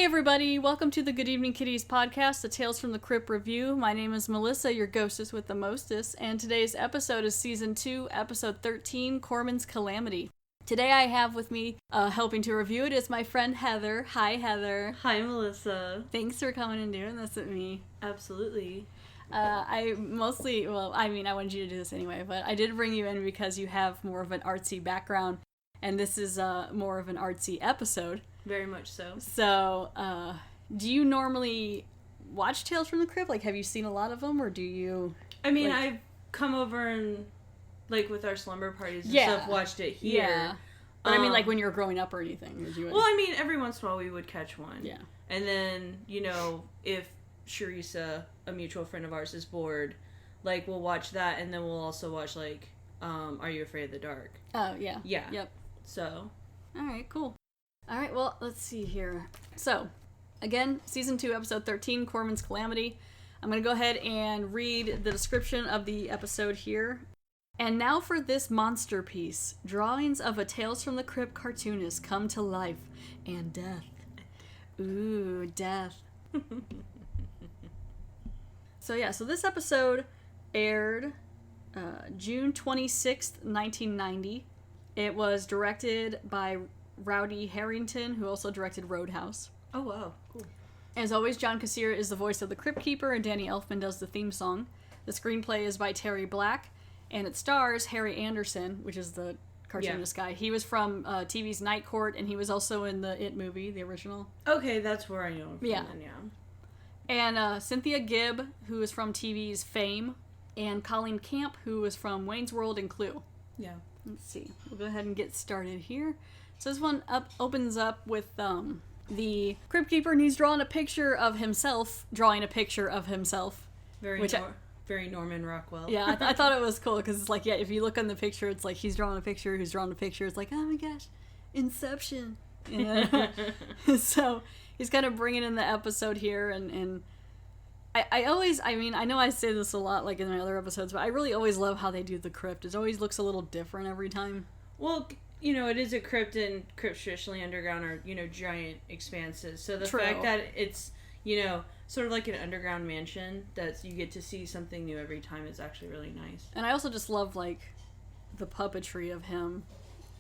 everybody, welcome to the Good Evening Kitties podcast, the Tales from the Crypt review. My name is Melissa, your ghostess with the mostest, and today's episode is Season 2, Episode 13, Korman's Kalamity. Today I have with me, helping to review it, is my friend Heather. Hi, Heather. Hi, Melissa. Thanks for coming and doing this with me. Absolutely. I wanted you to do this anyway, but I did bring you in because you have more of an artsy background, and this is more of an artsy episode. Very much so. So, do you normally watch Tales from the Crypt? Like, have you seen a lot of them, or do you... I mean, I've come over and, like, with our slumber parties and stuff, watched it here. Yeah. But I mean, like, when you were growing up or anything. Did you... Well, I mean, every once in a while we would catch one. Yeah. And then, you know, if Sharisa, a mutual friend of ours, is bored, like, we'll watch that, and then we'll also watch, like, Are You Afraid of the Dark? Oh, yeah. Yeah. Yep. So. Alright, cool. Alright, well, let's see here. So, again, Season 2, Episode 13, Korman's Kalamity. I'm going to go ahead and read the description of the episode here. And now for this monster piece. Drawings of a Tales from the Crypt cartoonist come to life. And death. Ooh, death. So this episode aired June 26th, 1990. It was directed by Rowdy Harrington, who also directed Roadhouse. Oh, wow. Cool. As always, John Kassir is the voice of the Crypt Keeper, and Danny Elfman does the theme song. The screenplay is by Terry Black, and it stars Harry Anderson, which is the cartoonist guy. He was from TV's Night Court, and he was also in the It movie, the original. Okay, that's where I know him from. Yeah. Then, yeah. And Cynthia Gibb, who is from TV's Fame, and Colleen Camp, who is from Wayne's World and Clue. Yeah. Let's see. We'll go ahead and get started here. So this one opens up with the Crypt Keeper, and he's drawing a picture of himself. Very Norman Rockwell. Yeah, I thought it was cool, because it's like, yeah, if you look on the picture, it's like he's drawing a picture, who's drawing a picture. It's like, oh my gosh, Inception. You know? So he's kind of bringing in the episode here, and I know I say this a lot, like in my other episodes, but I really always love how they do the crypt. It always looks a little different every time. Well, you know, it is a crypt, and crypts traditionally underground are, you know, giant expanses. So the fact that it's, you know, sort of like an underground mansion, that you get to see something new every time is actually really nice. And I also just love, like, the puppetry of him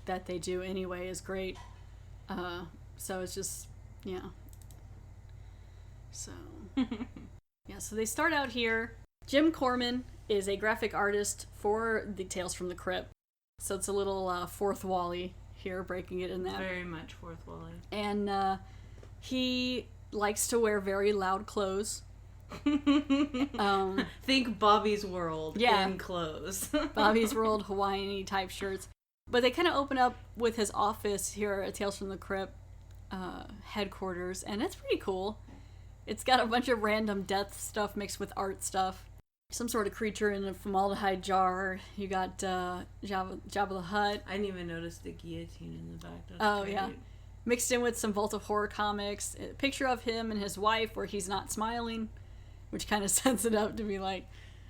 that they do anyway is great. So it's just, yeah. So... Yeah, so they start out here. Jim Korman is a graphic artist for the Tales from the Crypt. So it's a little fourth Wally here, breaking it in that. Very much fourth Wally. And he likes to wear very loud clothes. Think Bobby's World in clothes. Bobby's World, Hawaiian-y type shirts. But they kind of open up with his office here at Tales from the Crypt headquarters, and it's pretty cool. It's got a bunch of random death stuff mixed with art stuff. Some sort of creature in a formaldehyde jar. You got Jabba the Hutt. I didn't even notice the guillotine in the back. That's great. Yeah. Mixed in with some Vault of Horror comics. A picture of him and his wife where he's not smiling, which kind of sets it up to be like,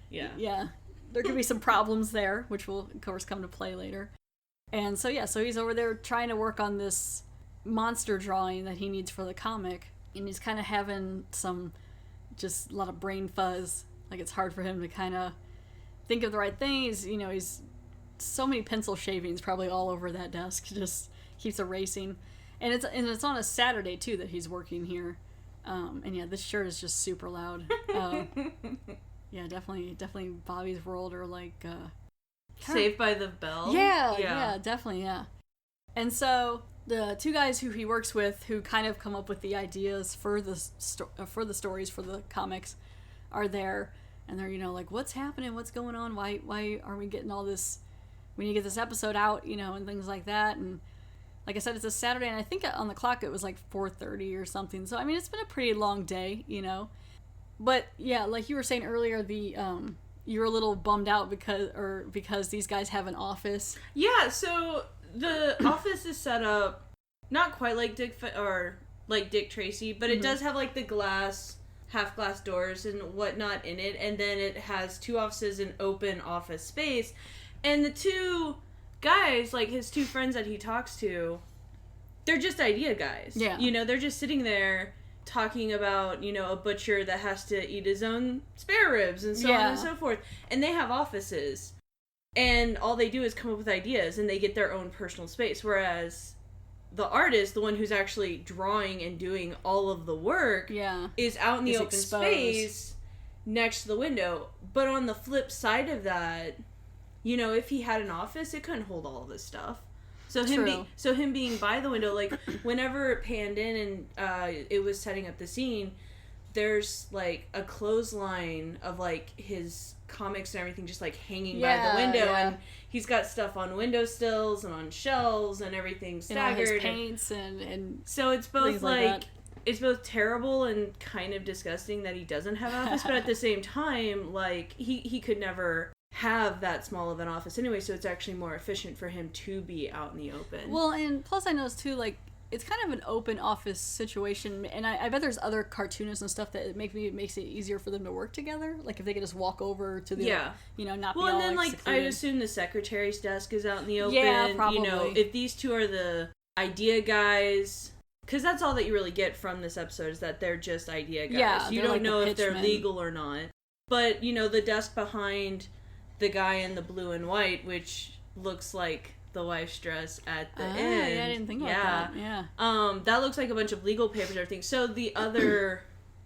yeah, there could be some problems there, which will, of course, come to play later. And so he's over there trying to work on this monster drawing that he needs for the comic. And he's kind of having just a lot of brain fuzz. Like, it's hard for him to kind of think of the right thing. He's so many pencil shavings probably all over that desk. Just keeps erasing. And it's on a Saturday, too, that he's working here. And yeah, this shirt is just super loud. Yeah, definitely Bobby's World, or like... Saved by the Bell? Yeah, definitely, yeah. And so... The two guys who he works with, who kind of come up with the ideas for the stories, for the comics, are there, and they're, like, what's happening? What's going on? Why are we getting all this? We need to get this episode out, and things like that. And like I said, it's a Saturday, and I think on the clock it was like 4:30 or something. So I mean, it's been a pretty long day, But yeah, like you were saying earlier, you were a little bummed out because these guys have an office. Yeah. So. The office is set up not quite like Dick Tracy, but it does have like the half glass doors and whatnot in it, and then it has two offices and open office space. And the two guys, like his two friends that he talks to, they're just idea guys. Yeah. They're just sitting there talking about, you know, a butcher that has to eat his own spare ribs and so on and so forth. And they have offices. And all they do is come up with ideas, and they get their own personal space. Whereas the artist, the one who's actually drawing and doing all of the work, is out in the open space next to the window. But on the flip side of that, you know, if he had an office, it couldn't hold all of this stuff. So him being by the window, like, whenever it panned in and it was setting up the scene, there's, like, a clothesline of, like, his comics and everything just, like, hanging by the window, and he's got stuff on windowsills and on shelves and everything staggered. And his paints and so it's both, like it's both terrible and kind of disgusting that he doesn't have an office, but at the same time, like, he could never have that small of an office anyway, so it's actually more efficient for him to be out in the open. Well, and plus I noticed too, like, it's kind of an open office situation, and I bet there's other cartoonists and stuff that makes it easier for them to work together. Like, if they could just walk over to the, you know, not be all, and then, like, secluded. I assume the secretary's desk is out in the open. Yeah, probably. You know, if these two are the idea guys, because that's all that you really get from this episode, is that they're just idea guys. Yeah, you don't like know the if they're pitchmen. legal or not. But, you know, the desk behind the guy in the blue and white, which looks like the wife's dress at the end. Yeah, I didn't think about that. Yeah. That looks like a bunch of legal papers and everything. So the other,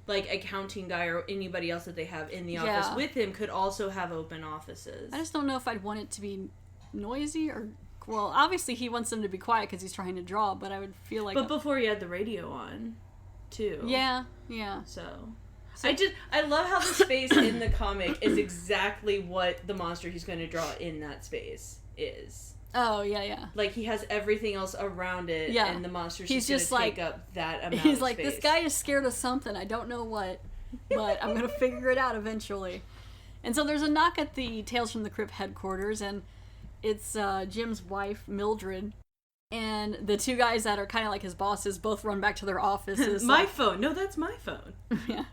like, accounting guy or anybody else that they have in the office with him could also have open offices. I just don't know if I'd want it to be noisy or... Well, obviously he wants them to be quiet because he's trying to draw, but I would feel like... But before he had the radio on, too. Yeah. So I love how the space in the comic is exactly what the monster he's going to draw in that space is. Oh, yeah. Like, he has everything else around it, and the monster's just going to take up that amount of space. He's like, this guy is scared of something, I don't know what, but I'm going to figure it out eventually. And so there's a knock at the Tales from the Crypt headquarters, and it's Jim's wife, Mildred, and the two guys that are kind of like his bosses both run back to their offices. My phone. No, that's my phone. Yeah.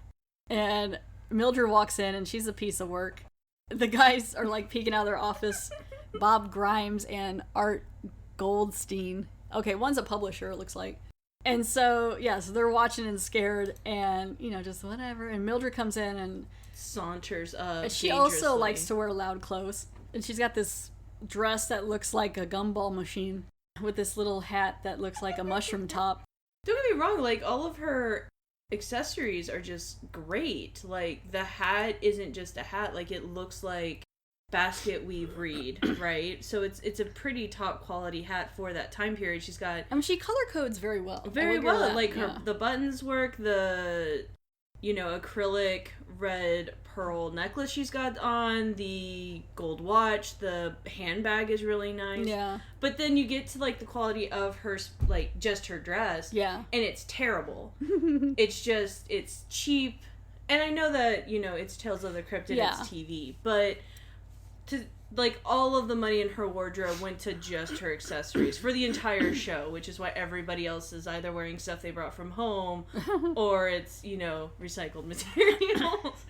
And Mildred walks in, and she's a piece of work. The guys are, like, peeking out of their office. Bob Grimes and Art Goldstein. Okay, one's a publisher, it looks like. And so, so they're watching and scared, and, you know, just whatever. And Mildred comes in and... saunters up. She also likes to wear loud clothes. And she's got this dress that looks like a gumball machine with this little hat that looks like a mushroom top. Don't get me wrong, like, all of her accessories are just great. Like, the hat isn't just a hat, like, it looks like basket weave reed, right? So it's a pretty top quality hat for that time period. She's got... I mean, she color codes very well. Very well. Like, the buttons work, the, you know, acrylic red pearl necklace she's got on, the gold watch, the handbag is really nice. Yeah. But then you get to, like, the quality of her, like, just her dress. Yeah. And it's terrible. It's cheap. And I know that, you know, it's Tales of the Crypt and it's TV, but like, all of the money in her wardrobe went to just her accessories for the entire show, which is why everybody else is either wearing stuff they brought from home or it's, you know, recycled materials.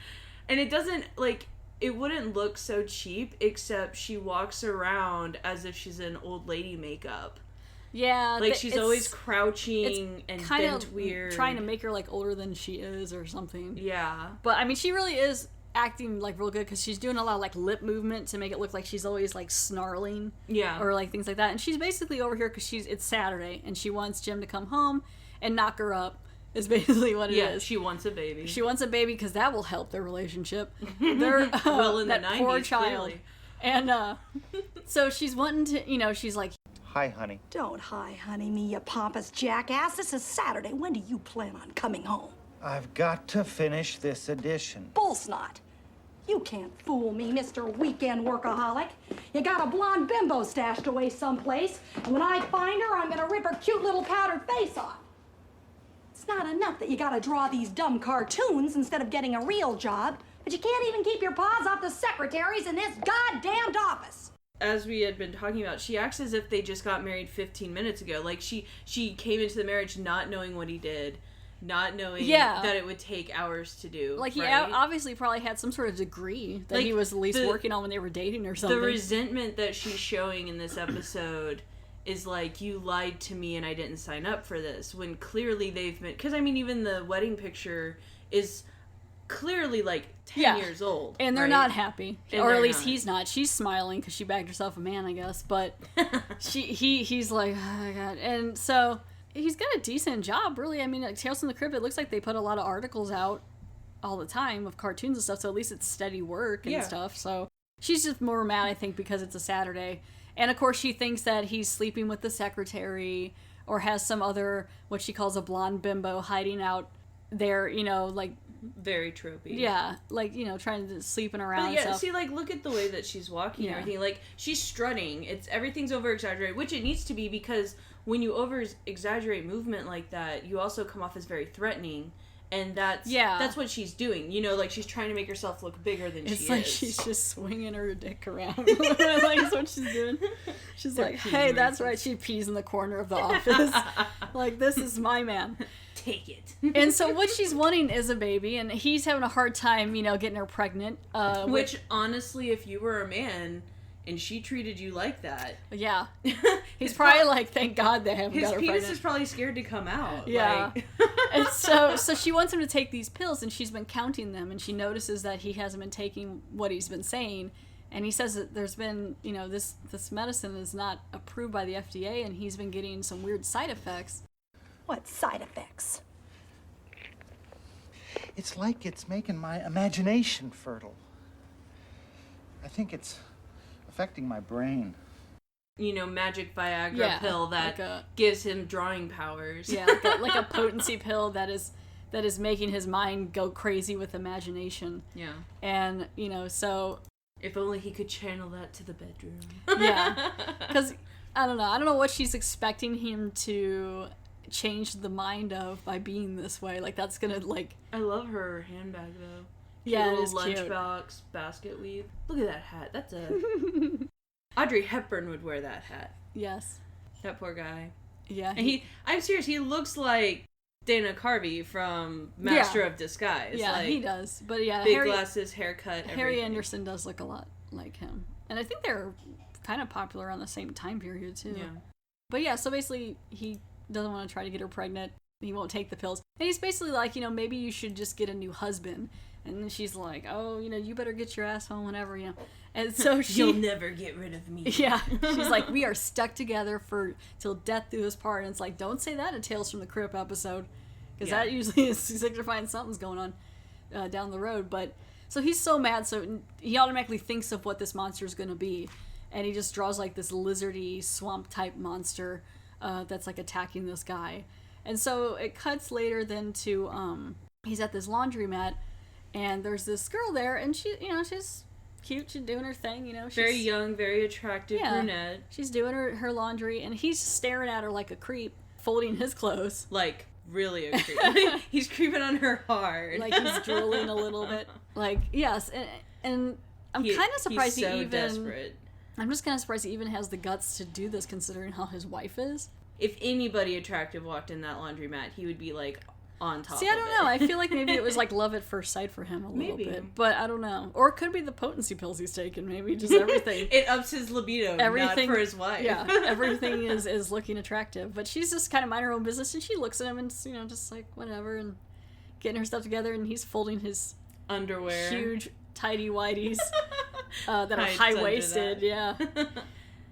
And it doesn't, like, it wouldn't look so cheap, except she walks around as if she's in old lady makeup. Yeah. Like, she's always crouching and bent weird. Trying to make her, like, older than she is or something. Yeah. But, I mean, she really is acting, like, real good, because she's doing a lot of, like, lip movement to make it look like she's always, like, snarling. Yeah. Or, like, things like that. And she's basically over here because it's Saturday, and she wants Jim to come home and knock her up, is basically what it is. Yeah, she wants a baby. She wants a baby because that will help their relationship. They're, well, in that the 90s, poor child. clearly. And, so she's wanting to, you know, she's like... Hi, honey. Don't hi, honey me, you pompous jackass. This is Saturday. When do you plan on coming home? I've got to finish this edition. Bullsnot. You can't fool me, Mr. Weekend Workaholic. You got a blonde bimbo stashed away someplace, and when I find her, I'm gonna rip her cute little powdered face off. It's not enough that you gotta draw these dumb cartoons instead of getting a real job, but you can't even keep your paws off the secretaries in this goddamned office. As we had been talking about, she acts as if they just got married 15 minutes ago. Like, she came into the marriage not knowing what he did, not knowing that it would take hours to do. Like, he right? obviously probably had some sort of degree that, like, he was at least working on when they were dating or something. The resentment that she's showing in this episode is like, you lied to me and I didn't sign up for this, when clearly they've been, because I mean, even the wedding picture is clearly like 10 years old, and they're not happy, and or at least he's not. She's smiling because she bagged herself a man, I guess, but he's like, oh my god. And so he's got a decent job, really. I mean, like, Tales from the Crypt, it looks like they put a lot of articles out all the time of cartoons and stuff, so at least it's steady work and stuff. So she's just more mad, I think, because it's a Saturday. And of course she thinks that he's sleeping with the secretary, or has some other, what she calls a blonde bimbo, hiding out there, you know, like, very tropey. Yeah, like, you know, trying to sleeping around. But yeah, and stuff. see, like, look at the way that she's walking and everything. Like, she's strutting. Everything's over exaggerated, which it needs to be, because when you over exaggerate movement like that, you also come off as very threatening. And that's what she's doing. You know, like, she's trying to make herself look bigger than she is. It's like she's just swinging her dick around. Like, that's what she's doing. She's like, hey, that's right. She pees in the corner of the office. Like, this is my man. Take it. And so what she's wanting is a baby, and he's having a hard time, you know, getting her pregnant. Which, honestly, if you were a man and she treated you like that... Yeah. He's probably like, thank God they haven't got her pregnant. His penis is probably scared to come out. Yeah. Like... And so she wants him to take these pills, and she's been counting them, and she notices that he hasn't been taking what he's been saying. And he says that there's been, you know, this medicine is not approved by the FDA, and he's been getting some weird side effects. What side effects? It's like it's making my imagination fertile. I think it's affecting my brain. You know, magic Viagra pill that like gives him drawing powers. Yeah, like a potency pill that is making his mind go crazy with imagination. Yeah. And, you know, so... If only he could channel that to the bedroom. Yeah. Because, I don't know what she's expecting him to change the mind of by being this way. Like, that's gonna, like... I love her handbag, though. Yeah, it is lunchbox basket weave. Look at that hat. That's a... Audrey Hepburn would wear that hat. Yes. That poor guy. Yeah. And I'm serious, he looks like Dana Carvey from Master of Disguise. Yeah, like, he does. But yeah, big glasses, haircut, Harry Anderson does look a lot like him. And I think they're kind of popular around the same time period, too. Yeah. But yeah, so basically, he doesn't want to try to get her pregnant. He won't take the pills. And he's basically like, you know, maybe you should just get a new husband. And then she's like, oh, you know, you better get your ass home whenever, you know. And so You'll never get rid of me. Yeah. She's like, we are stuck together till death do us part. And it's like, don't say that in Tales from the Crypt episode. Because that usually is signifying something's going on down the road. But so he's so mad, so he automatically thinks of what this monster is going to be. And he just draws like this lizardy swamp-type monster that's like attacking this guy. And so it cuts later then to, he's at this laundromat, and there's this girl there, and she, you know, she's cute, she's doing her thing, you know. She's very young, very attractive brunette. She's doing her laundry, and he's staring at her like a creep, folding his clothes. Like, really a creep. He's creeping on her hard. Like, he's drooling a little bit. Like, yes, and I'm kind of surprised he's so he even... desperate. I'm just kind of surprised he even has the guts to do this, considering how his wife is. If anybody attractive walked in that laundromat, he would be, like, on top of it. See, I don't know. I feel like maybe it was, like, love at first sight for him a little bit. But I don't know. Or it could be the potency pills he's taking. Maybe just everything. It ups his libido, not for his wife. Yeah, everything is looking attractive. But she's just kind of minding her own business, and she looks at him and, you know, just, like, whatever, and getting her stuff together, and he's folding his... underwear. Huge, tighty-whities that are high-waisted, yeah.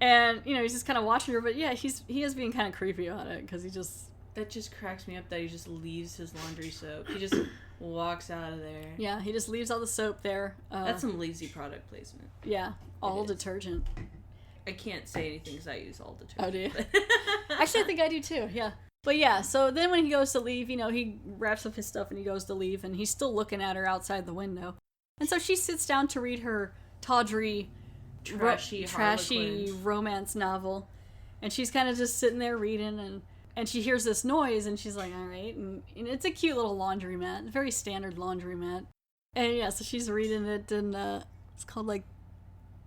And, you know, he's just kind of watching her, but yeah, he is being kind of creepy about it, because he just... That just cracks me up that he just leaves his laundry soap. He just walks out of there. Yeah, he just leaves all the soap there. That's some lazy product placement. Yeah, all detergent. I can't say anything because I use all detergent. Oh, do you? Actually, I think I do too, yeah. But yeah, so then when he goes to leave, you know, he wraps up his stuff and he goes to leave, and he's still looking at her outside the window. And so she sits down to read her tawdry, trashy romance novel. And she's kind of just sitting there reading, and she hears this noise, and she's like, all right. And it's a cute little laundromat, very standard laundromat. And yeah, so she's reading it, and it's called, like,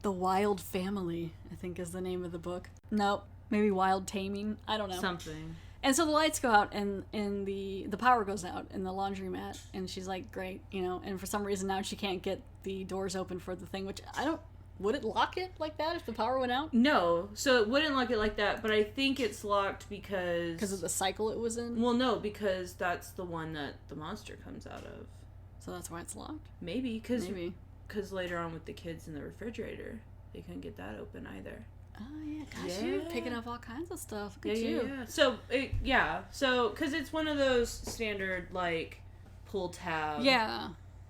The Wild Family, I think is the name of the book. Nope, maybe Wild Taming. I don't know. Something. And so the lights go out, and the power goes out in the laundromat, and she's like, great, you know, and for some reason now she can't get the doors open for the thing, which I don't would it lock it like that if the power went out? No, so it wouldn't lock it like that, but I think it's locked because of the cycle it was in? Well, no, because that's the one that the monster comes out of. So that's why it's locked? Maybe, because later on with the kids in the refrigerator, they couldn't get that open either. Oh, yeah. Gosh, you're picking up all kinds of stuff. Look at you. Yeah. So, because it's one of those standard, like, pull tab. Yeah.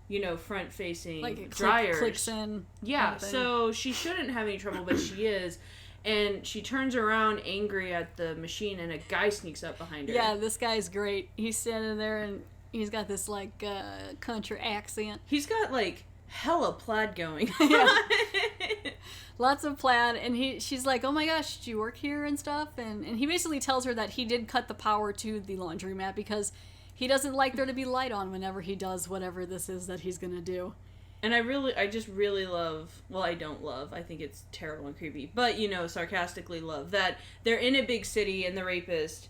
You know, front-facing like it dryers. Clicks in. Yeah, kind of so she shouldn't have any trouble, but she is. And she turns around angry at the machine, and a guy sneaks up behind her. Yeah, this guy's great. He's standing there, and he's got this, like, country accent. He's got, like, hella plaid going. Yeah. Lots of plaid, and she's like, oh my gosh, did you work here and stuff? And he basically tells her that he did cut the power to the laundromat because he doesn't like there to be light on whenever he does whatever this is that he's gonna do. And I just really love, well, I don't love, I think it's terrible and creepy, but, you know, sarcastically love that they're in a big city and the rapist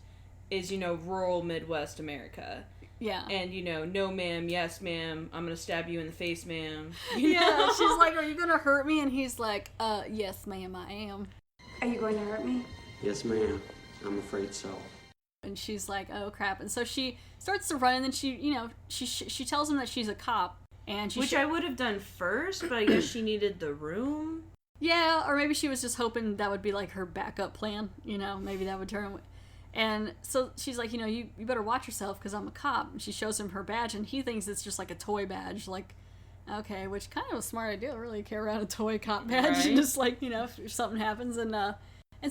is, you know, rural Midwest America. Yeah. And, you know, no ma'am, yes ma'am, I'm gonna stab you in the face, ma'am. Yeah, she's like, are you gonna hurt me? And he's like, yes ma'am, I am. Are you going to hurt me? Yes, ma'am. I'm afraid so. And she's like, oh crap. And so she starts to run, and then she, you know, she tells him that she's a cop. And Which I would have done first, but I guess she needed the room. Yeah, or maybe she was just hoping that would be like her backup plan, you know, maybe that would turn. And so she's like, you know, you better watch yourself because I'm a cop. And she shows him her badge, and he thinks it's just like a toy badge, like, okay, which kind of a smart idea, really care about a toy cop badge, right? Just like, you know, if something happens, and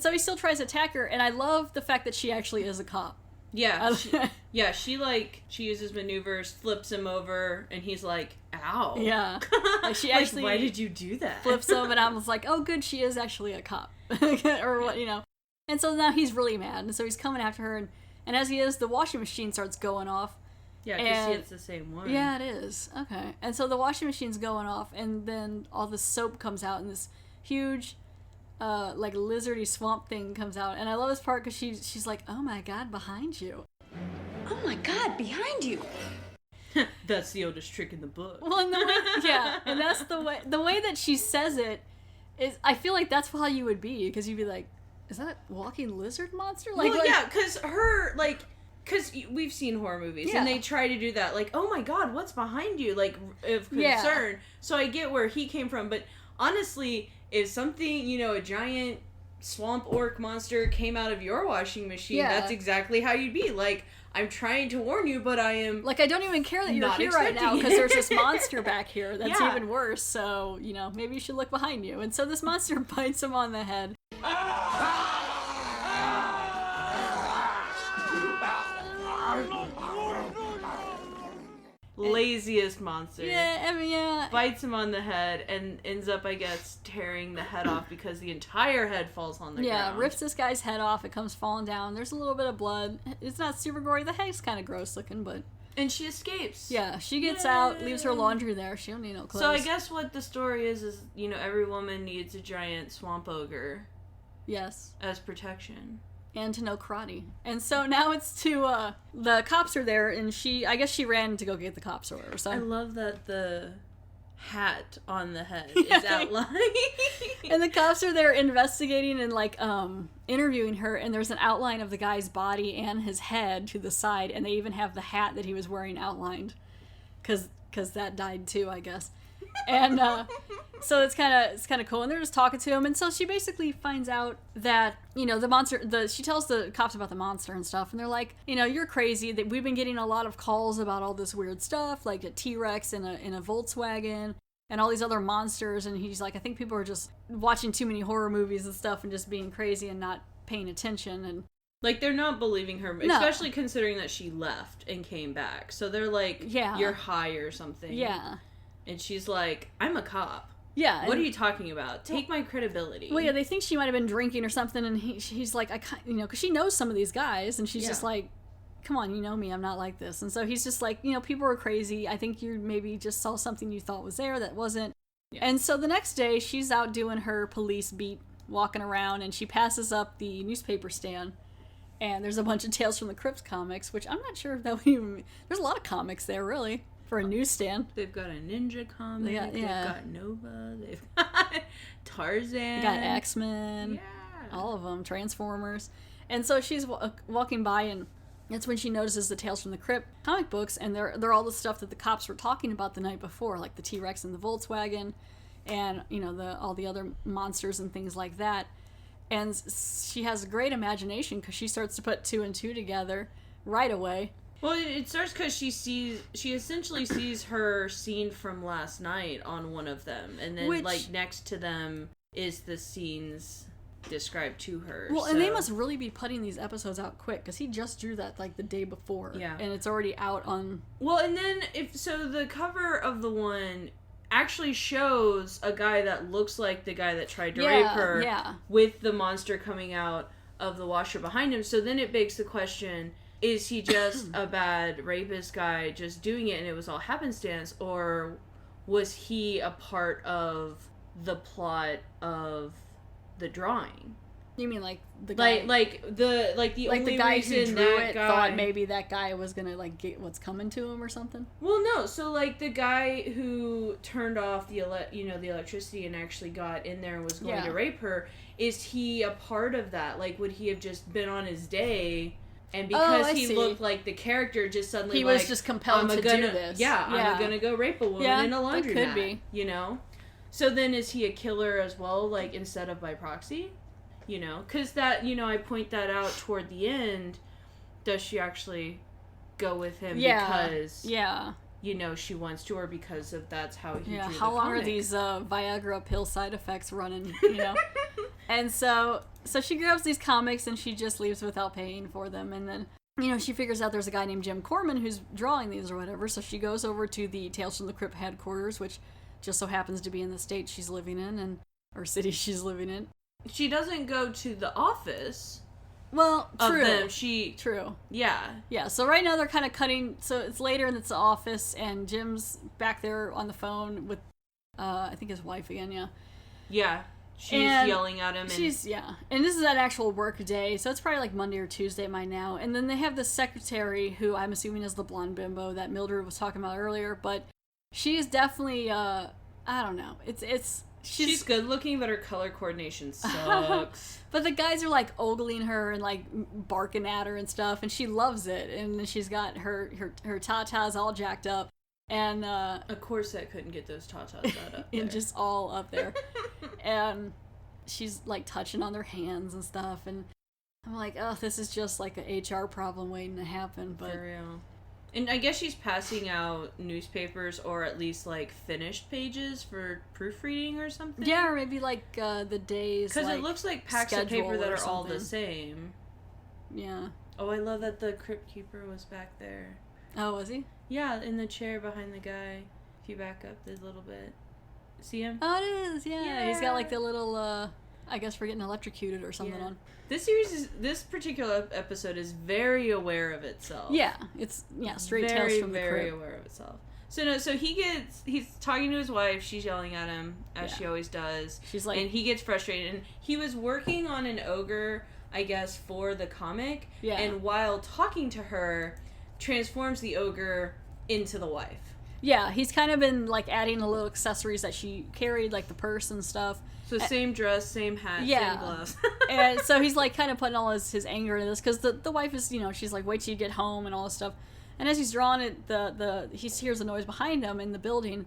so he still tries to attack her, and I love the fact that she actually is a cop. Yeah, she uses maneuvers, flips him over, and he's like, ow. Yeah. Like she like, actually why did you do that? Flips him, and I was like, oh good, she is actually a cop. Or what, you know. And so now he's really mad, and so he's coming after her, and as he is, the washing machine starts going off. Yeah, because it's the same one. Yeah, it is. Okay. And so the washing machine's going off, and then all this soap comes out, and this huge like lizardy swamp thing comes out, and I love this part because she's like, oh my god, behind you. Oh my god, behind you. That's the oldest trick in the book. Well, and and that's the way that she says it is, I feel like that's how you would be, because you'd be like, is that a walking lizard monster? Like, well, yeah, because we've seen horror movies, and they try to do that, like, oh my god, what's behind you, like, of concern. Yeah. So I get where he came from, but honestly, if something, you know, a giant swamp orc monster came out of your washing machine, that's exactly how you'd be. Like, I'm trying to warn you, but I am... Like, I don't even care that you're here right now, because there's this monster back here that's even worse, so, you know, maybe you should look behind you. And so this monster bites him on the head. Laziest monster. Yeah, I mean, yeah. Bites him on the head and ends up, I guess, tearing the head off because the entire head falls on the ground. Yeah, rips this guy's head off. It comes falling down. There's a little bit of blood. It's not super gory. The head's kind of gross looking, but... And she escapes. Yeah, she gets out, leaves her laundry there. She don't need no clothes. So I guess what the story is, you know, every woman needs a giant swamp ogre. Yes. As protection. And to know karate. And so now it's to, the cops are there, and I guess she ran to go get the cops or whatever. So I love that the hat on the head is outlined. And the cops are there investigating and, like, interviewing her, and there's an outline of the guy's body and his head to the side, and they even have the hat that he was wearing outlined. Because that died too, I guess. And so it's kind of cool, and they're just talking to him, and so she basically finds out that, you know, the monster, she tells the cops about the monster and stuff, and they're like, you know, you're crazy, that we've been getting a lot of calls about all this weird stuff, like a T-Rex in a Volkswagen and all these other monsters, and he's like, I think people are just watching too many horror movies and stuff and just being crazy and not paying attention. And like, they're not believing her, especially considering that she left and came back, so they're like, you're high or something. Yeah. And she's like, I'm a cop. Yeah. What are you talking about? Take my credibility. Well, yeah, they think she might have been drinking or something, and he's like, you know, because she knows some of these guys, and she's just like, come on, you know me, I'm not like this. And so he's just like, you know, people are crazy. I think you maybe just saw something you thought was there that wasn't. Yeah. And so the next day, she's out doing her police beat, walking around, and she passes up the newspaper stand. And there's a bunch of Tales from the Crypt comics, which I'm not sure if that would even... There's a lot of comics there, really, for a newsstand. They've got a ninja comic. Yeah. They've got Nova. They've got... Tarzan. You got X-Men. Yeah. All of them. Transformers. And so she's walking by, and that's when she notices the Tales from the Crypt comic books, and they're all the stuff that the cops were talking about the night before, like the T-Rex and the Volkswagen, and all the other monsters and things like that. And she has a great imagination because she starts to put 2 and 2 together right away. Well, it starts because she essentially sees her scene from last night on one of them, and then next to them is the scenes described to her. Well, and they must really be putting these episodes out quick because he just drew that the day before. Yeah, and it's already out on. Well, and then the cover of the one actually shows a guy that looks like the guy that tried to rape her, with the monster coming out of the washer behind him. So then it begs the question: is he just a bad rapist guy just doing it, and it was all happenstance, or was he a part of the plot of the drawing? You mean like the guy, the guy reason who drew that it guy thought maybe that guy was gonna get what's coming to him or something? Well, no. So the guy who turned off the electricity and actually got in there and was going to rape her, is he a part of that? Would he have just been on his day? And because he looked like the character, just suddenly he was just compelled to do this. Yeah, I'm gonna go rape a woman in a laundromat. That could be. So then is he a killer as well, instead of by proxy? Because that, I point that out toward the end. Does she actually go with him because she wants to, or because of that's how he drew the how long comic? are these Viagra pill side effects running? And so she grabs these comics and she just leaves without paying for them, and then she figures out there's a guy named Jim Korman who's drawing these or whatever, so she goes over to the Tales from the Crypt headquarters, which just so happens to be in the state she's living in, or city she's living in. She doesn't go to the office. Well, true. Of them. True. Yeah. So right now they're kind of cutting. So it's later and it's the office, and Jim's back there on the phone with, I think his wife again. Yeah. Yeah. She's yelling at him. And this is an actual work day, so it's probably Monday or Tuesday by now. And then they have the secretary, who I'm assuming is the blonde bimbo that Mildred was talking about earlier, but she is definitely, I don't know. She's good looking, but her color coordination sucks. But the guys are ogling her and barking at her and stuff, and she loves it. And she's got her tatas all jacked up, and a corset couldn't get those tatas out up there. And just all up there. And she's touching on their hands and stuff, and I'm oh, this is just an HR problem waiting to happen. But for real. And I guess she's passing out newspapers, or at least finished pages for proofreading or something. Yeah, or maybe the days. Because it looks like packs of paper that are all the same. Yeah. Oh, I love that the Crypt Keeper was back there. Oh, was he? Yeah, in the chair behind the guy. If you back up a little bit, see him? Oh, it is. Yeah. He's got the little. I guess for getting electrocuted or something on. This particular episode is very aware of itself. Yeah, it's straight Tales from the Crypt. Very aware of itself. So he's talking to his wife. She's yelling at him as she always does. She's and he gets frustrated. And he was working on an ogre, I guess, for the comic. Yeah. And while talking to her, transforms the ogre into the wife. Yeah, he's kind of been adding the little accessories that she carried, the purse and stuff. So same dress, same hat, same gloves. And so he's kind of putting all his anger into this, because the wife is, she's wait till you get home and all this stuff. And as he's drawing it, he hears a noise behind him in the building,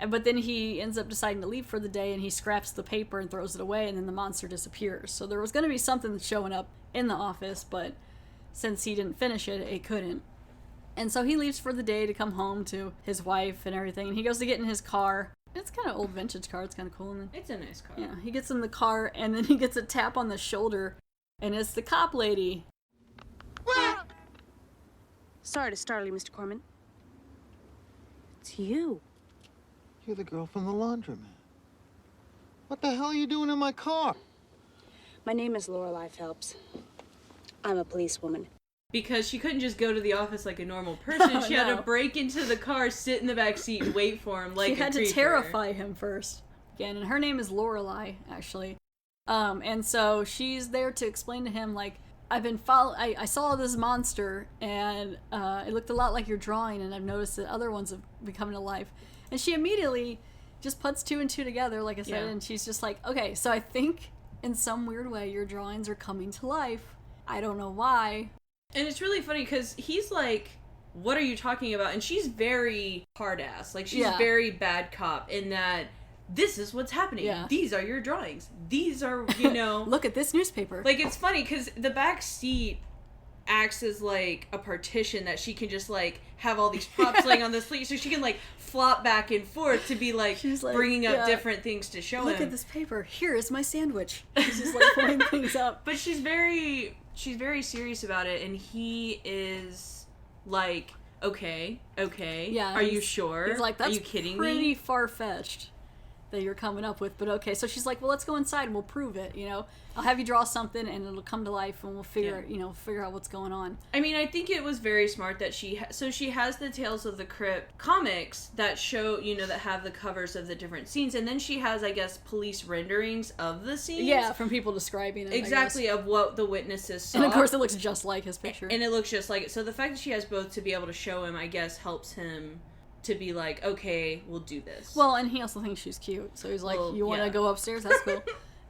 but then he ends up deciding to leave for the day, and he scraps the paper and throws it away, and then the monster disappears. So there was going to be something showing up in the office, but since he didn't finish it, it couldn't. And so he leaves for the day to come home to his wife and everything, and he goes to get in his car. It's kind of old vintage car. It's kind of cool. And it's a nice car. Yeah, he gets in the car, and then he gets a tap on the shoulder, and it's the cop lady. Sorry to startle you, Mr. Korman. It's you. You're the girl from the laundromat. What the hell are you doing in my car? My name is Lorelei Phelps. I'm a policewoman. Because she couldn't just go to the office like a normal person. She had to break into the car, sit in the back seat, and wait for him like a creeper. She had to terrify him first. Again, and her name is Lorelei, actually. And so she's there to explain to him, I saw this monster, and it looked a lot like your drawing, and I've noticed that other ones have been coming to life. And she immediately just puts 2 and 2 together, like I said, Yeah. and she's just like, okay, so I think in some weird way your drawings are coming to life. I don't know why. And it's really funny because he's like, what are you talking about? And she's very hard ass. Like, she's very bad cop in that this is what's happening. Yeah. These are your drawings. These are, you know. Look at this newspaper. Like, it's funny because the back seat acts as like a partition that she can just like have all these props laying on the sleeve, so she can like flop back and forth to be like, bringing up different things to show Look him. at this paper. Here is my sandwich. She's just like pulling things up. But she's very serious about it, and he is like, okay, Yeah, are you sure? He's like, that's are you kidding pretty me? far-fetched that you're coming up with, but okay. So she's like, well, let's go inside and we'll prove it, you know. I'll have you draw something and it'll come to life and we'll figure out what's going on. I mean, I think it was very smart that she has the Tales of the Crypt comics that show, you know, that have the covers of the different scenes, and then she has, I guess, police renderings of the scenes. Yeah, from people describing it. Exactly, of what the witnesses saw. And of course it looks just like his picture. And it looks just like it. So the fact that she has both to be able to show him, I guess, helps him to be like, okay, we'll do this. Well, and he also thinks she's cute, so he's like, Well, you want to go upstairs? That's cool.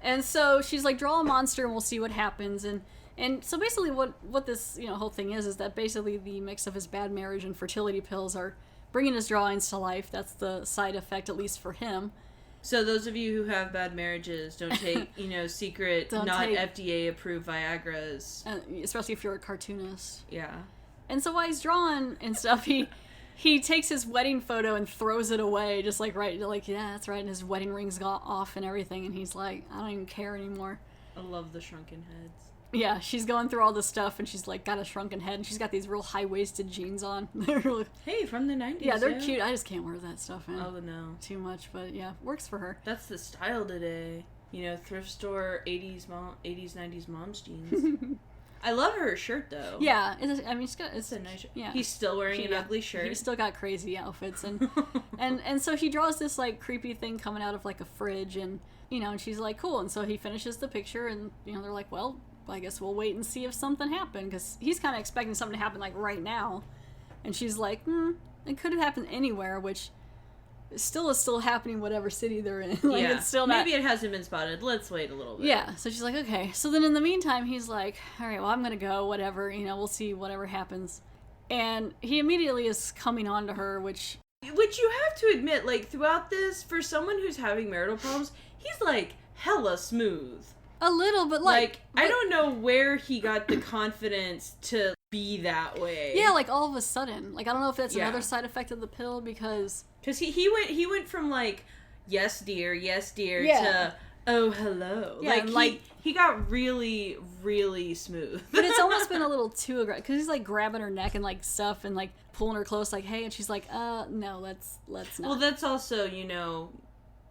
And so she's like, draw a monster and we'll see what happens. And so basically what this, you know, whole thing is that basically the mix of his bad marriage and fertility pills are bringing his drawings to life. That's the side effect, at least for him. So those of you who have bad marriages, don't take, you know, secret, not FDA-approved Viagra's. Especially if you're a cartoonist. Yeah. And so while he's drawing and stuff, he takes his wedding photo and throws it away, just like, yeah, that's right, and his wedding ring's got off and everything, and he's like, I don't even care anymore. I love the shrunken heads. Yeah, she's going through all this stuff, and she's like, got a shrunken head, and she's got these real high-waisted jeans on. They're really... Hey, from the 90s. Yeah, they're cute. I just can't wear that stuff, man. Oh, no. Too much, but yeah, works for her. That's the style today. You know, thrift store 80s, 90s mom's jeans. I love her shirt, though. Yeah, it's a nice shirt. Yeah. He's still wearing an ugly shirt. He's still got crazy outfits, and and so he draws this like creepy thing coming out of like a fridge, and you know, and she's like, cool, and so he finishes the picture, and you know, they're like, well, I guess we'll wait and see if something happened, because he's kind of expecting something to happen like right now, and she's like, it could have happened anywhere, which is still happening whatever city they're in. Like, yeah. It's still not... Maybe it hasn't been spotted. Let's wait a little bit. Yeah, so she's like, okay. So then in the meantime, he's like, all right, well, I'm going to go, whatever, you know, we'll see whatever happens. And he immediately is coming on to her, which you have to admit, like, throughout this, for someone who's having marital problems, he's, like, hella smooth. a little, but I don't know where he got the confidence to be that way. Yeah, like, all of a sudden. Like, I don't know if that's another side effect of the pill, because he went from, like, yes dear, to, oh, hello. Yeah, like, he got really, really smooth. But it's almost been a little too aggressive, because he's, like, grabbing her neck and, like, stuff, and, like, pulling her close, like, hey, and she's like, no, let's not. Well, that's also, you know,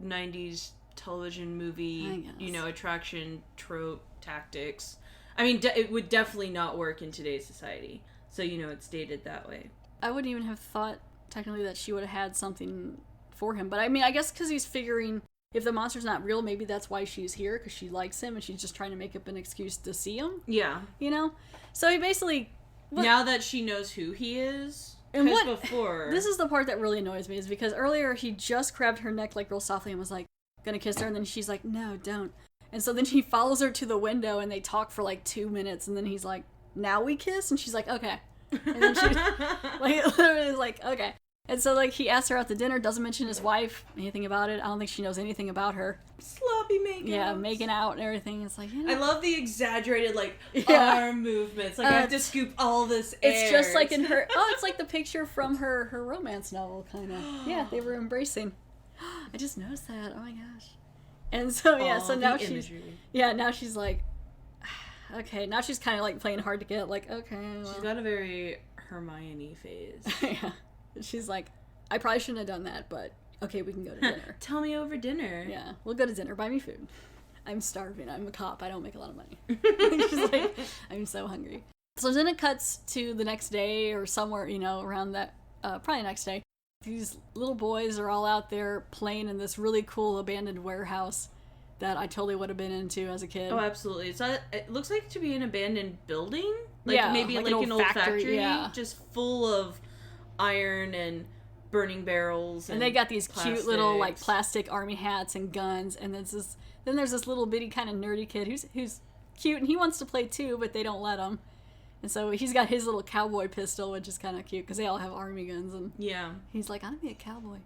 90s television movie, you know, attraction trope tactics. I mean, it would definitely not work in today's society. So, you know, it's dated that way. I wouldn't even have thought, technically, that she would have had something for him. But, I mean, I guess because he's figuring, if the monster's not real, maybe that's why she's here, because she likes him, and she's just trying to make up an excuse to see him. Yeah. You know? So he basically... Now that she knows who he is, and because before... This is the part that really annoys me, is because earlier he just grabbed her neck, like, real softly and was like, gonna kiss her, and then she's like, no, don't. And so then he follows her to the window, and they talk for, like, 2 minutes, and then he's like, now we kiss? And she's like, okay. And then she, like, literally is like, okay. And so, like, he asks her out to dinner, doesn't mention his wife, anything about it. I don't think she knows anything about her. Sloppy making Yeah, making out and everything. It's like, you know. I love the exaggerated, like, arm movements. Like, I have to scoop all this air. It's just like in her, it's like the picture from her romance novel, kind of. Yeah, they were embracing. I just noticed that. Oh my gosh. And so, yeah, so now now she's like, okay, now she's kind of like playing hard to get, like, okay. Well. She's got a very Hermione phase. Yeah. She's like, I probably shouldn't have done that, but okay, we can go to dinner. Tell me over dinner. Yeah, we'll go to dinner. Buy me food. I'm starving. I'm a cop. I don't make a lot of money. She's like, I'm so hungry. So then it cuts to the next day or somewhere, you know, around that, probably next day. These little boys are all out there playing in this really cool abandoned warehouse that I totally would have been into as a kid. Oh, absolutely. It looks like to be an abandoned building. Like, yeah, maybe like an old factory yeah. just full of iron and burning barrels. And they got these plastics. cute little, like, plastic army hats and guns. And then there's this little bitty kind of nerdy kid who's cute, and he wants to play too, but they don't let him. And so he's got his little cowboy pistol, which is kind of cute, because they all have army guns. And he's like, I'm going to be a cowboy.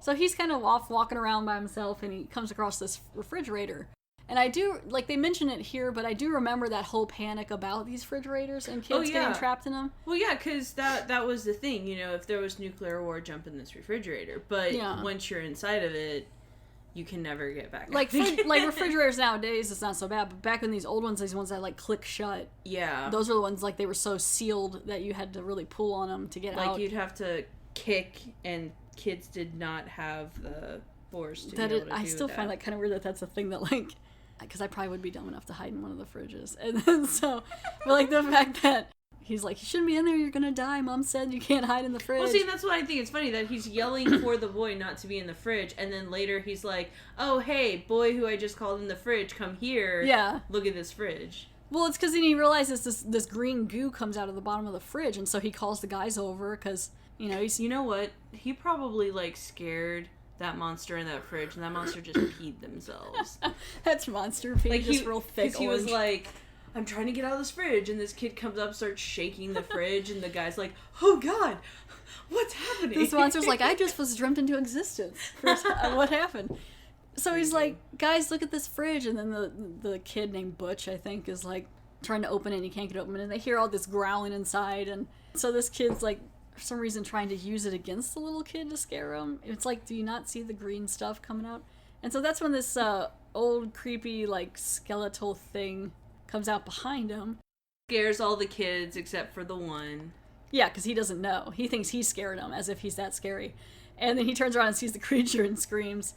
So he's kind of off walking around by himself, and he comes across this refrigerator. And I do, like, they mention it here, but I do remember that whole panic about these refrigerators and kids getting trapped in them. Well, yeah, because that was the thing, you know, if there was nuclear war, jump in this refrigerator. But once you're inside of it, you can never get back out. Like refrigerators nowadays, it's not so bad, but back in these old ones, these ones that, like, click shut. Yeah. Those are the ones, like, they were so sealed that you had to really pull on them to get out. Like, you'd have to kick, and kids did not have the force to be able to do that. I still find that kind of weird that that's a thing that, like... Because I probably would be dumb enough to hide in one of the fridges. And then but like the fact that he's like, you shouldn't be in there, you're gonna die. Mom said you can't hide in the fridge. Well, see, that's what I think. It's funny that he's yelling for the boy not to be in the fridge. And then later he's like, oh, hey, boy who I just called in the fridge, come here. Yeah. Look at this fridge. Well, it's because then he realizes this green goo comes out of the bottom of the fridge. And so he calls the guys over because, you know, You know what? He probably, like, scared... that monster in that fridge, and that monster just peed themselves. That's monster pee, like just real thick. He was like, I'm trying to get out of this fridge, and this kid comes up, starts shaking the fridge, and the guy's like, oh god, what's happening? This monster's like, I just was dreamt into existence. What happened? So he's like, guys, look at this fridge, and then the kid named Butch, I think, is like trying to open it, and he can't get open, and they hear all this growling inside, and so this kid's like, for some reason trying to use it against the little kid to scare him. It's like, do you not see the green stuff coming out? And so that's when this old creepy like skeletal thing comes out behind him. Scares all the kids except for the one. Yeah, because he doesn't know. He thinks he's scared him, as if he's that scary. And then he turns around and sees the creature and screams.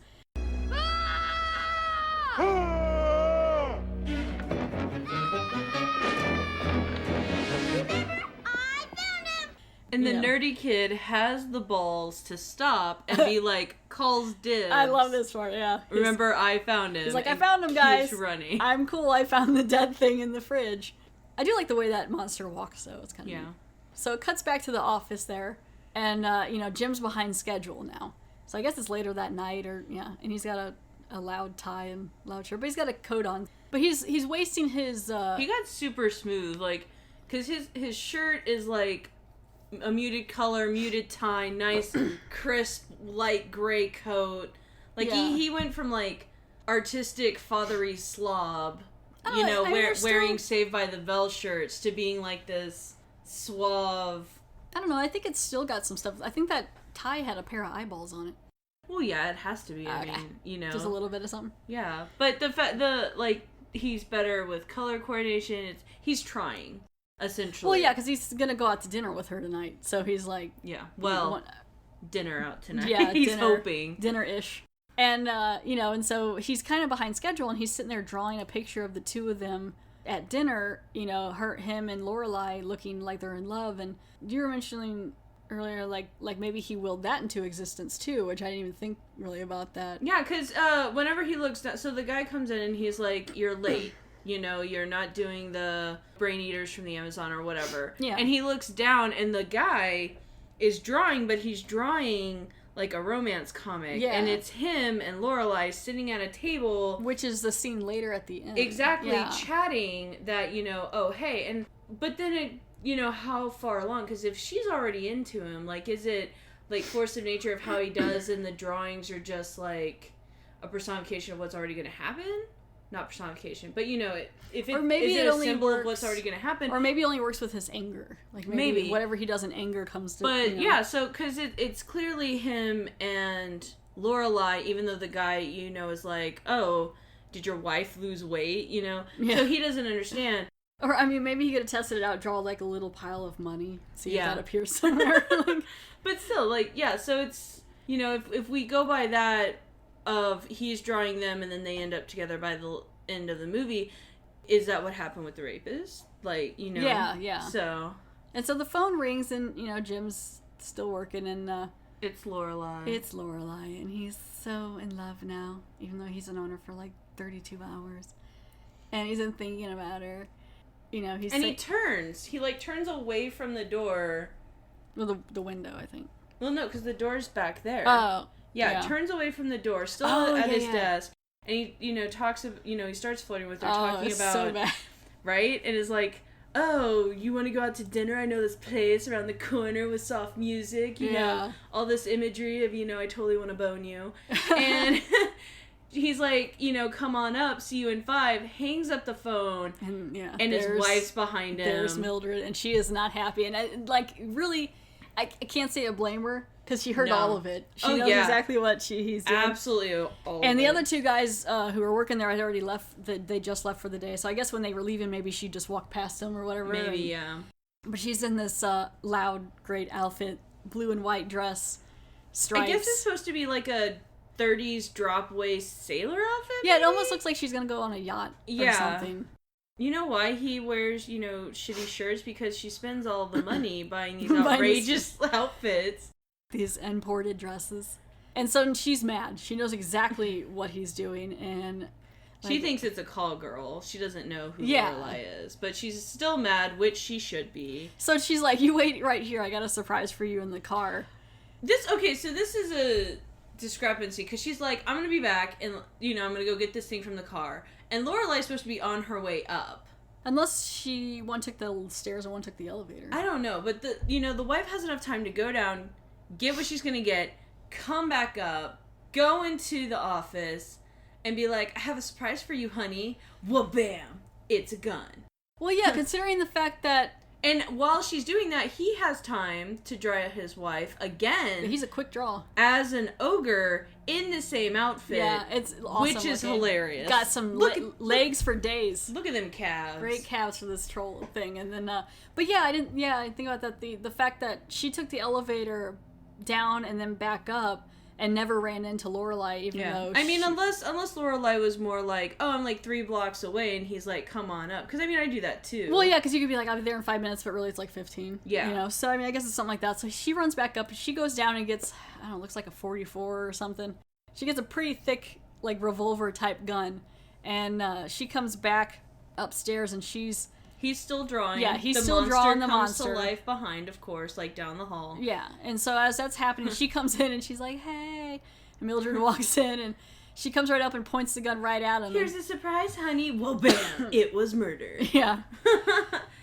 And the nerdy kid has the balls to stop and be like, calls dibs. I love this part, yeah. Remember, I found him. He's like, I found him, guys. Keeps running. I'm cool, I found the dead thing in the fridge. I do like the way that monster walks, though. It's kind of neat. So it cuts back to the office there, and, you know, Jim's behind schedule now. So I guess it's later that night, and he's got a loud tie and loud shirt, but he's got a coat on. But he's wasting his... He got super smooth, like, because his shirt is, like... a muted color, muted tie, nice, crisp, light gray coat. Like, he went from, like, artistic, fathery slob, you know, wearing Saved by the Bell shirts, to being, like, this suave... I don't know, I think it's still got some stuff. I think that tie had a pair of eyeballs on it. Well, yeah, it has to be. I mean, you know. Just a little bit of something. Yeah. But he's better with color coordination. He's trying. Essentially. Well, yeah, because he's gonna go out to dinner with her tonight, so he's like, dinner out tonight. Yeah, he's hoping dinner-ish, and you know, and so he's kind of behind schedule, and he's sitting there drawing a picture of the two of them at dinner. You know, him and Lorelai looking like they're in love, and you were mentioning earlier, like maybe he willed that into existence too, which I didn't even think really about that. Yeah, because whenever he looks down, so the guy comes in and he's like, "You're late." You know, you're not doing the brain eaters from the Amazon or whatever. Yeah. And he looks down, and the guy is drawing, but he's drawing like a romance comic. Yeah. And it's him and Lorelai sitting at a table. Which is the scene later at the end. Exactly. Yeah. Chatting that, you know, oh, hey. But then it, you know, how far along? Because if she's already into him, like, is it like force of nature of how he does and the drawings are just like a personification of what's already going to happen? Not personification, but you know, if it, or maybe is it a symbol of what's already going to happen, or maybe it only works with his anger. Like maybe whatever he does in anger comes to. But you know. Yeah, so because it's clearly him and Lorelai, even though the guy you know is like, oh, did your wife lose weight? You know, so he doesn't understand. Or I mean, maybe he could have tested it out, draw like a little pile of money, see if that appears somewhere. But still, like, yeah. So it's, you know, if we go by that. Of he's drawing them and then they end up together by the end of the movie, is that what happened with the rapist? Like, you know? Yeah. So the phone rings and, you know, Jim's still working and it's Lorelai. It's Lorelai, and he's so in love now, even though he's known her for like 32 hours. And he's been thinking about her. You know, he turns. He like turns away from the door. Well, the window, I think. Well, no, because the door's back there. Oh. Yeah, turns away from the door, still at his desk, and he, he starts flirting with her, talking about, so bad. right? And is like, oh, you want to go out to dinner? I know this place around the corner with soft music, you know, all this imagery of, I totally want to bone you. And he's like, come on up, see you in 5, hangs up the phone, and his wife's behind him. There's Mildred, and she is not happy. And, really, I can't say I blame her, because she heard all of it. She knows exactly what he's doing. Absolutely all And of the it. other 2 guys who were working there had already left. They just left for the day. So I guess when they were leaving, maybe she just walked past them or whatever. Maybe, yeah. But she's in this loud, great outfit, blue and white dress, stripes. I guess it's supposed to be like a 30s drop waist sailor outfit. Yeah, maybe? it almost looks like she's gonna go on a yacht or something. You know why he wears, shitty shirts? Because she spends all the money buying these outrageous outfits. These imported dresses. And so she's mad. She knows exactly what he's doing, and... she thinks it's a call girl. She doesn't know who Lorelai is. But she's still mad, which she should be. So she's like, you wait right here. I got a surprise for you in the car. So this is a discrepancy, because she's like, I'm going to be back, and, I'm going to go get this thing from the car. And Lorelai's supposed to be on her way up. Unless one took the stairs and one took the elevator. I don't know, but the wife has enough time to go down, get what she's gonna get, come back up, go into the office, and be like, I have a surprise for you, honey. Well, bam, it's a gun. Well, yeah, considering the fact that... And while she's doing that, he has time to draw his wife again. He's a quick draw. As an ogre in the same outfit. Yeah, it's awesome. Which is hilarious. Got some legs for days. Look at them calves. Great calves for this troll thing. And then, but yeah, I think about that. The fact that she took the elevator down and then back up and never ran into Lorelai, even though unless Lorelai was more like, oh, I'm like 3 blocks away, and he's like, come on up. Because, I do that too. Well, yeah, because you could be like, I'll be there in 5 minutes, but really it's like 15. Yeah. So, I guess it's something like that. So she runs back up, she goes down and gets, I don't know, looks like a 44 or something. She gets a pretty thick, like, revolver-type gun. And she comes back upstairs, and he's still drawing. Yeah, he's still drawing the monster. Comes to life behind, of course, like down the hall. Yeah, and so as that's happening, she comes in and she's like, hey. And Mildred walks in and she comes right up and points the gun right at him. Here's a surprise, honey. Well, bam, it was murder. Yeah.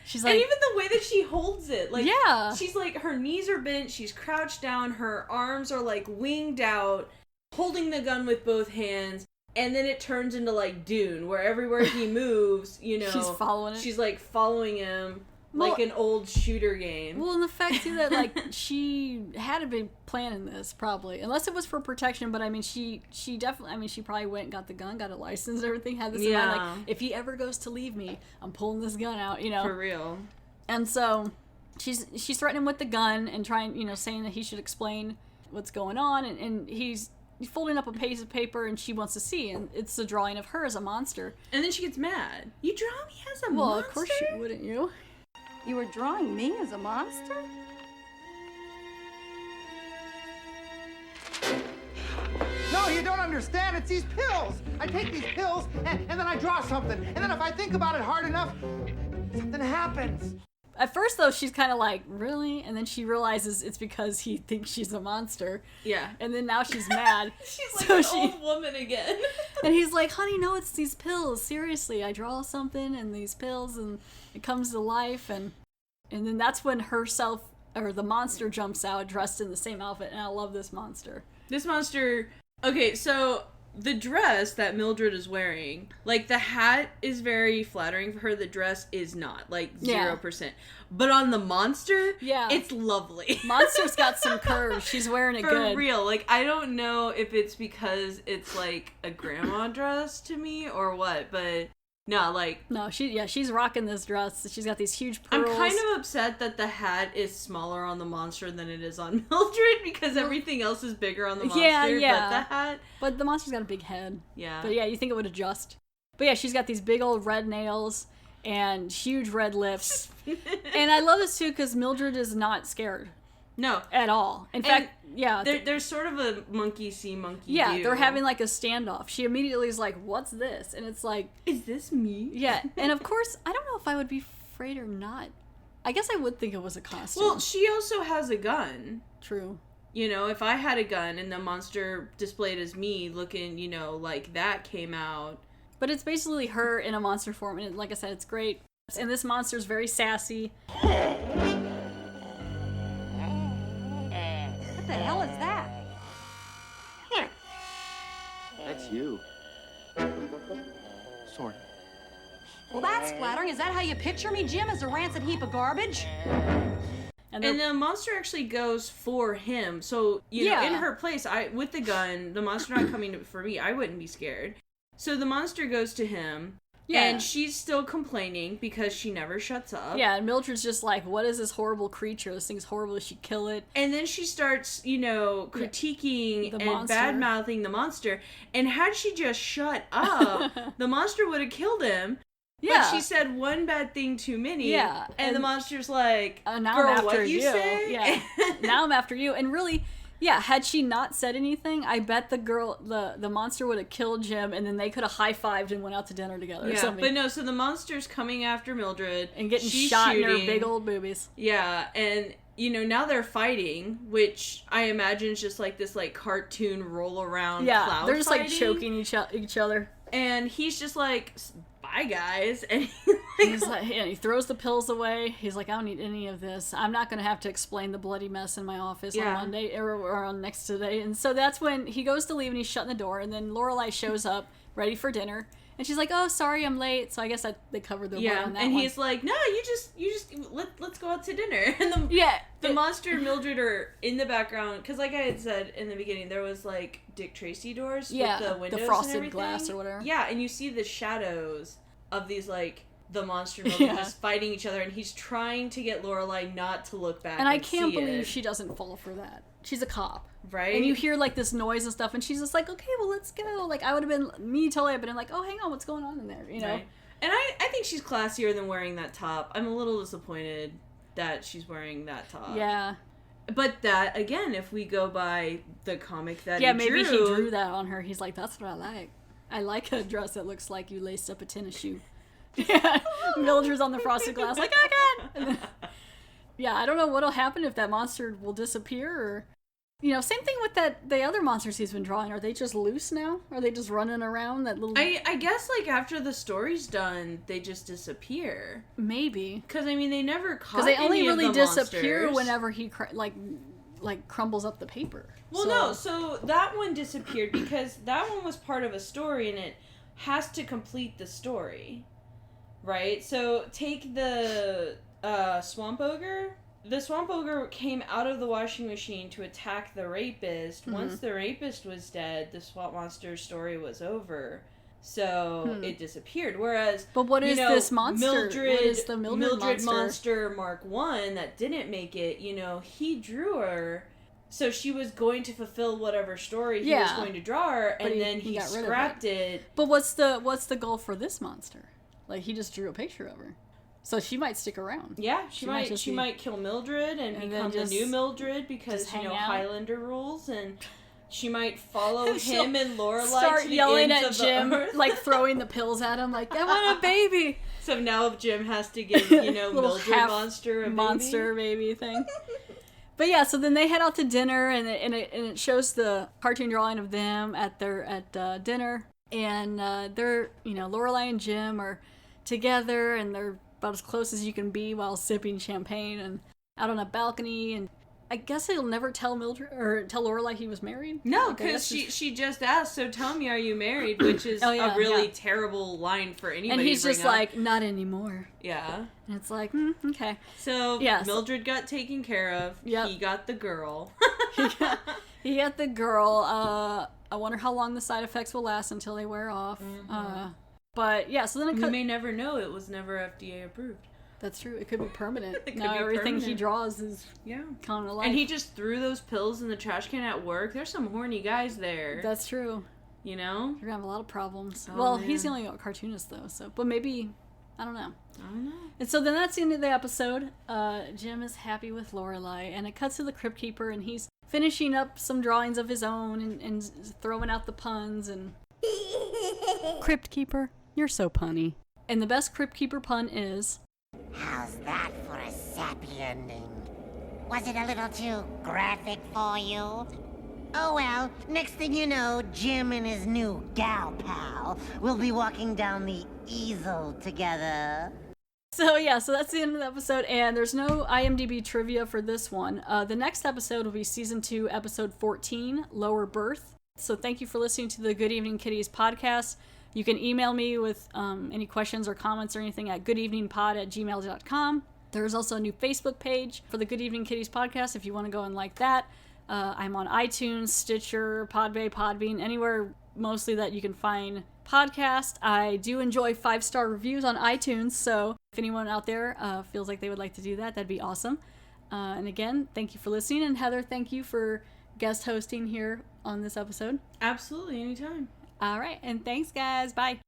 She's like... And even the way that she holds it. Like, yeah. She's like, her knees are bent, she's crouched down, her arms are like winged out, holding the gun with both hands. And then it turns into, like, Dune, where everywhere he moves, she's following it. She's, like, following him like an old shooter game. Well, and the fact, too, that, like, she had a big plan in this, probably. Unless it was for protection, but, she definitely, she probably went and got the gun, got a license and everything, had this in mind, like, if he ever goes to leave me, I'm pulling this gun out, For real. And so, she's threatening him with the gun and trying, saying that he should explain what's going on, and he's folding up a piece of paper and she wants to see, and it's a drawing of her as a monster. And then she gets mad. You draw me as a monster? Well, of course you wouldn't, you? You were drawing me as a monster? No, you don't understand. It's these pills. I take these pills and then I draw something. And then if I think about it hard enough, something happens. At first, though, she's kind of like, really? And then she realizes it's because he thinks she's a monster. Yeah. And then now she's mad. She's like an old woman again. And he's like, honey, no, it's these pills. Seriously, I draw something and these pills and it comes to life. And then that's when the monster jumps out dressed in the same outfit. And I love this monster. This monster... Okay, so... The dress that Mildred is wearing, like, the hat is very flattering for her. The dress is not, like, 0%. But on the monster, it's lovely. Monster's got some curves. She's wearing it good. For real. Like, I don't know if it's because it's, like, a grandma dress to me or what, but... No, like... No, she's rocking this dress. She's got these huge pearls. I'm kind of upset that the hat is smaller on the monster than it is on Mildred, because everything else is bigger on the monster, but the hat... But the monster's got a big head. Yeah. But yeah, you think it would adjust. But yeah, she's got these big old red nails and huge red lips. And I love this too, because Mildred is not scared. No. At all. In fact, yeah. There's sort of a monkey see, monkey do. Yeah, they're having like a standoff. She immediately is like, what's this? And it's like... Is this me? Yeah. And of course, I don't know if I would be afraid or not. I guess I would think it was a costume. Well, she also has a gun. True. You know, if I had a gun and the monster displayed as me looking, you know, like that came out. But it's basically her in a monster form, and like I said, it's great. And this monster's very sassy. What the hell is that? That's you. Sort of. Well, that's flattering. Is that how you picture me, Jim, as a rancid heap of garbage? And the monster actually goes for him. So, you know, in her place, with the gun, the monster not coming for me, I wouldn't be scared. So the monster goes to him. Yeah. And she's still complaining because she never shuts up. Yeah, and Mildred's just like, what is this horrible creature? This thing's horrible. She kill it. And then she starts, you know, critiquing and bad-mouthing the monster. And had she just shut up, the monster would have killed him. Yeah. But she said one bad thing too many. Yeah. And the monster's like, now girl, I'm after what you say? Yeah. Now I'm after you. And really... Yeah, had she not said anything, I bet the monster would have killed Jim, and then they could have high-fived and went out to dinner together or something. But no, so the monster's coming after Mildred. And getting shot in her big old boobies. Yeah, and, you know, now they're fighting, which I imagine is just like this, like, cartoon roll-around cloud they're just, fighting. like, choking each other. And he's just like... Bye, guys. And he throws the pills away. He's like, I don't need any of this. I'm not going to have to explain the bloody mess in my office on Monday or on next today. And so that's when he goes to leave and he's shutting the door. And then Lorelai shows up ready for dinner. And she's like, oh, sorry, I'm late. So I guess they covered their butt on that and one. He's like, no, you just let's go out to dinner. And the monster and Mildred are in the background because, like I had said in the beginning, there was like Dick Tracy doors with the windows, the frosted and glass or whatever. Yeah, and you see the shadows of these like the monster and Mildred just fighting each other, and he's trying to get Lorelai not to look back. And I can't believe she doesn't fall for that. She's a cop. Right? And you hear, like, this noise and stuff, and she's just like, okay, well, let's go. Like, I would have been, totally have been like, oh, hang on, what's going on in there, you know? Right. And I think she's classier than wearing that top. I'm a little disappointed that she's wearing that top. Yeah. But that, again, if we go by the comic that maybe he drew that on her. He's like, that's what I like. I like a dress that looks like you laced up a tennis shoe. Yeah. Mildred's on the frosted glass, like, oh, God! Yeah, I don't know what'll happen if that monster will disappear, or... You know, same thing with the other monsters he's been drawing. Are they just loose now? Are they just running around that little... I guess, like, after the story's done, they just disappear. Maybe. Because, I mean, they never caught any of the monsters. Because they only really disappear monsters. whenever he, like, crumbles up the paper. Well, so that one disappeared because that one was part of a story, and it has to complete the story. Right? So, take the Swamp Ogre... The Swamp Ogre came out of the washing machine to attack the rapist. Mm-hmm. Once the rapist was dead, the Swamp Monster story was over. So it disappeared. Whereas, but what is this monster? Mildred, what is the Mildred monster Mark 1 that didn't make it, you know, he drew her. So she was going to fulfill whatever story he was going to draw her, and then he scrapped it. But what's the goal for this monster? Like, he just drew a picture of her. So she might stick around. Yeah, she might kill Mildred and become the new Mildred because, you know, Highlander rules, and she might follow him and Lorelai start to the yelling ends at of Jim, the earth. like throwing the pills at him, like, I want a baby. So now Jim has to give, you know, Mildred monster baby thing. But yeah, so then they head out to dinner, and it shows the cartoon drawing of them at dinner, and they're, you know, Lorelai and Jim are together, and they're about as close as you can be while sipping champagne and out on a balcony. And I guess he'll never tell Mildred or tell Lorelai he was married. No, because she just asked, so tell me, are you married? Which is a really terrible line for anybody. And he's to bring just up. like, not anymore. Yeah. And it's like, okay. So Mildred got taken care of. Yep. He got the girl. he got the girl. I wonder how long the side effects will last until they wear off. Mm-hmm. But yeah, so then you may never know. It was never FDA approved. That's true. It could be permanent. Everything he draws is coming to life. And he just threw those pills in the trash can at work. There's some horny guys there. That's true. You know? You're gonna have a lot of problems. Well, man. He's the only cartoonist though, so but maybe I don't know. And so then that's the end of the episode. Jim is happy with Lorelai, and it cuts to the Crypt Keeper, and he's finishing up some drawings of his own and throwing out the puns and Crypt Keeper. You're so punny. And the best Crypt Keeper pun is... How's that for a sappy ending? Was it a little too graphic for you? Oh well, next thing you know, Jim and his new gal pal will be walking down the easel together. So that's the end of the episode, and there's no IMDb trivia for this one. The next episode will be Season 2, Episode 14, Lower Birth. So thank you for listening to the Good Evening Kitties podcast. You can email me with any questions or comments or anything at goodeveningpod@gmail.com. There's also a new Facebook page for the Good Evening Kitties podcast if you want to go and like that. I'm on iTunes, Stitcher, Podbean, anywhere mostly that you can find podcasts. I do enjoy 5-star reviews on iTunes, so if anyone out there feels like they would like to do that, that'd be awesome. And again, thank you for listening, and Heather, thank you for guest hosting here on this episode. Absolutely, anytime. All right, and thanks, guys. Bye.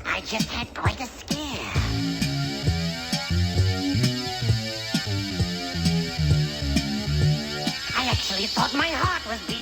I just had quite a scare. I actually thought my heart was beating.